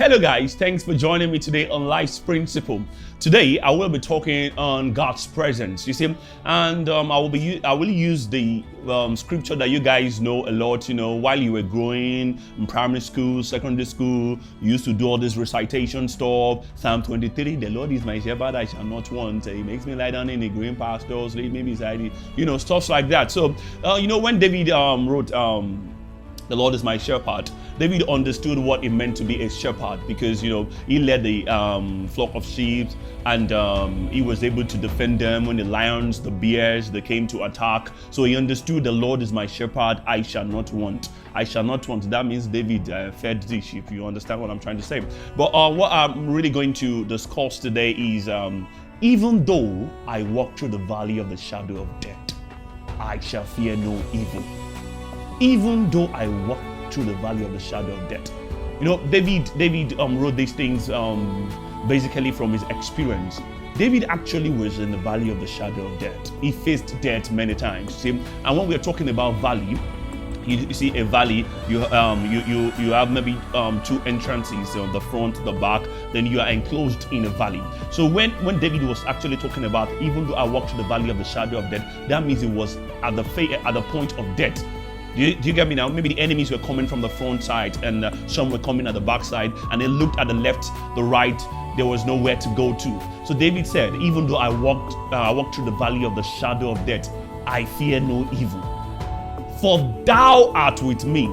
Hello guys, thanks for joining me today on Life's Principle. Today I will be talking on God's presence, you see, and I will use the scripture that you guys know a lot. While you were growing in primary school, secondary school, you used to do all this recitation stuff. Psalm 23, the Lord is my shepherd, I shall not want. He makes me lie down in the green pastures, lead me beside it, stuff like that. So when David wrote the Lord is my shepherd, David understood what it meant to be a shepherd, because he led the flock of sheep, and he was able to defend them when the lions, the bears, they came to attack. So he understood the Lord is my shepherd, I shall not want. I shall not want. That means David fed the sheep. You understand what I'm trying to say? But what I'm really going to discuss today is even though I walk through the valley of the shadow of death, I shall fear no evil. Even though I walk through the valley of the shadow of death. David wrote these things basically from his experience. David actually was in the valley of the shadow of death. He faced death many times. See? And when we're talking about valley, you see a valley, you have maybe two entrances, the front, the back, then you are enclosed in a valley. So when David was actually talking about even though I walk through the valley of the shadow of death, that means it was at the point of death. Do you get me now? Maybe the enemies were coming from the front side and some were coming at the back side, and they looked at the left, the right, there was nowhere to go to. So David said, even though I walked through the valley of the shadow of death, I fear no evil, for thou art with me.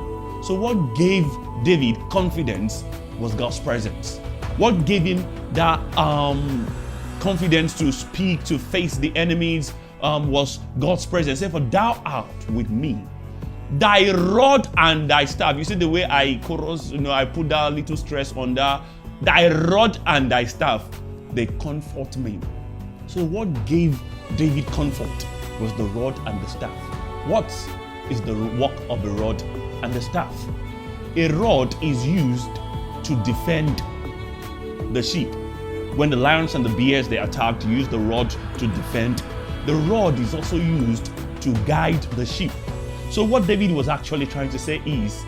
So what gave David confidence was God's presence. What gave him that confidence to speak, to face the enemies was God's presence. He said, for thou art with me. Thy rod and thy staff. You see the way I chorus, I put that little stress on that. Thy rod and thy staff, they comfort me. So what gave David comfort was the rod and the staff. What is the work of the rod and the staff? A rod is used to defend the sheep. When the lions and the bears, they attacked, you use the rod to defend. The rod is also used to guide the sheep. So what David was actually trying to say is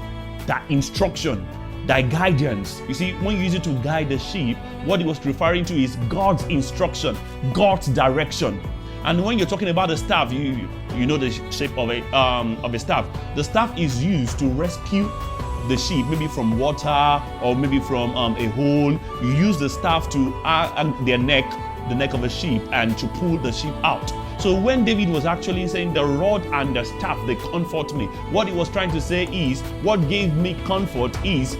that instruction, that guidance. You see, when you use it to guide the sheep, what he was referring to is God's instruction, God's direction. And when you're talking about the staff, you know the shape of a staff. The staff is used to rescue the sheep, maybe from water or maybe from a hole. You use the staff to the neck of a sheep, and to pull the sheep out. So when David was actually saying the rod and the staff, they comfort me, what he was trying to say is, what gave me comfort is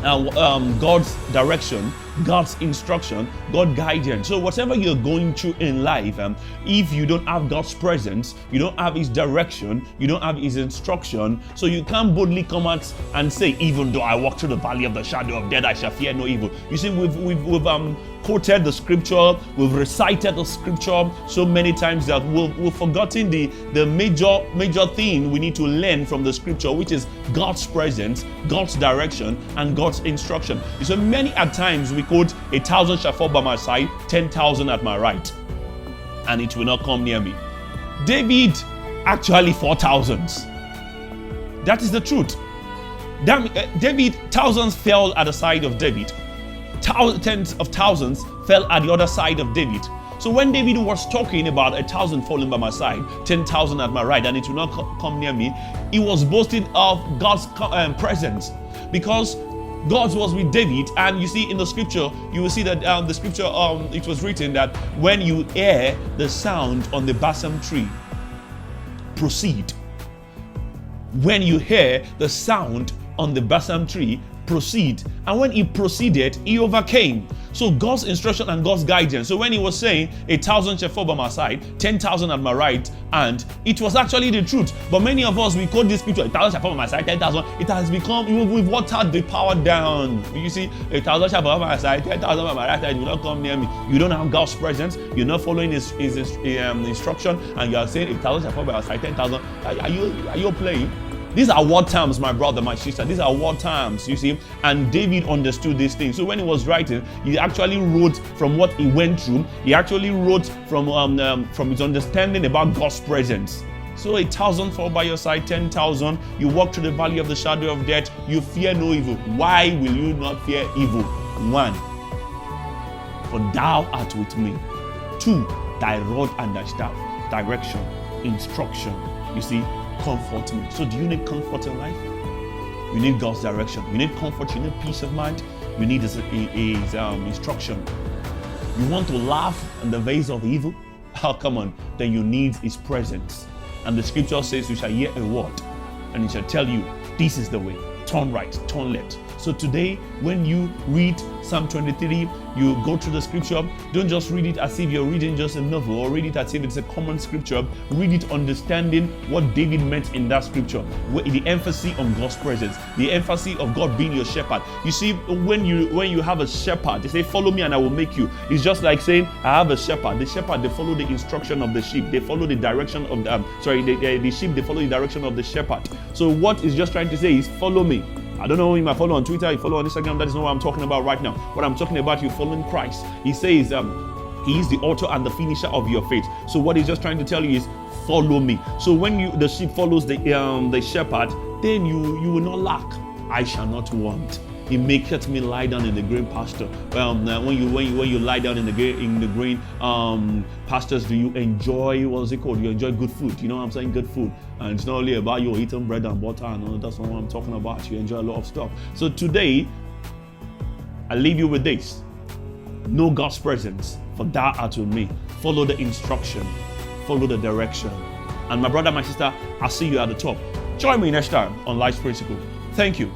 God's direction, God's instruction, God's guidance. So whatever you're going through in life, if you don't have God's presence, you don't have His direction, you don't have His instruction, so you can't boldly come out and say, even though I walk through the valley of the shadow of death, I shall fear no evil. You see, we've quoted the scripture, we've recited the scripture so many times that we've forgotten the major thing we need to learn from the scripture, which is God's presence, God's direction, and God's instruction. So many at times we quote, 1,000 shall fall by my side, 10,000 at my right, and it will not come near me. David actually fought thousands. That is the truth. David, thousands fell at the side of David. Tens of thousands fell at the other side of David. So when David was talking about 1,000 falling by my side, 10,000 at my right, and it will not come near me, he was boasting of God's presence, because God was with David. And you see in the scripture, you will see that the scripture, it was written that when you hear the sound on the balsam tree, proceed. When you hear the sound on the balsam tree, proceed. And when he proceeded, he overcame. So God's instruction and God's guidance. So when he was saying 1,000 shall fall by my side, 10,000 at my right, and it was actually the truth. But many of us, we quote this scripture, 1,000 shall fall by my side, 10,000. It has become, we've watered the power down. You see, 1,000 shall fall by my side, 10,000 by my right side, you will not come near me. You don't have God's presence. You're not following his instruction, and you are saying 1,000 shall fall by my side, 10,000. Are you playing? These are war terms, my brother, my sister. These are war terms, you see. And David understood these things. So when he was writing, he actually wrote from what he went through. He actually wrote from his understanding about God's presence. So 1,000 fall by your side, 10,000. You walk through the valley of the shadow of death. You fear no evil. Why will you not fear evil? 1, for thou art with me. 2, thy rod and thy staff. Direction, instruction. You see, comfort me. So do you need comfort in life? You need God's direction. You need comfort. You need peace of mind. You need his instruction. You want to laugh in the face of evil? Oh, come on. Then you need his presence. And the scripture says you shall hear a word and it shall tell you, this is the way. Turn right, turn left. So today, when you read Psalm 23, you go through the scripture. Don't just read it as if you're reading just a novel, or read it as if it's a common scripture. Read it understanding what David meant in that scripture. The emphasis on God's presence, the emphasis of God being your shepherd. You see, when you have a shepherd, they say, follow me and I will make you. It's just like saying, I have a shepherd. The shepherd, they follow the instruction of the sheep. They follow the direction of the sheep, they follow the direction of the shepherd. So what is just trying to say is, follow me. I don't know, you might follow on Twitter, you follow on Instagram, that is not what I'm talking about right now. What I'm talking about, you following Christ. He says, he is the author and the finisher of your faith. So what he's just trying to tell you is, follow me. So when the sheep follows the shepherd, then you will not lack. I shall not want. He maketh me lie down in the green pasture. When you lie down in the green pastures, do you enjoy, what's it called? You enjoy good food. You know what I'm saying? Good food. And it's not only about you eating bread and butter, and all that's not what I'm talking about. You enjoy a lot of stuff. So today, I leave you with this. Know God's presence, for thou art with me. Follow the instruction. Follow the direction. And my brother, my sister, I'll see you at the top. Join me next time on Life's Principle. Thank you.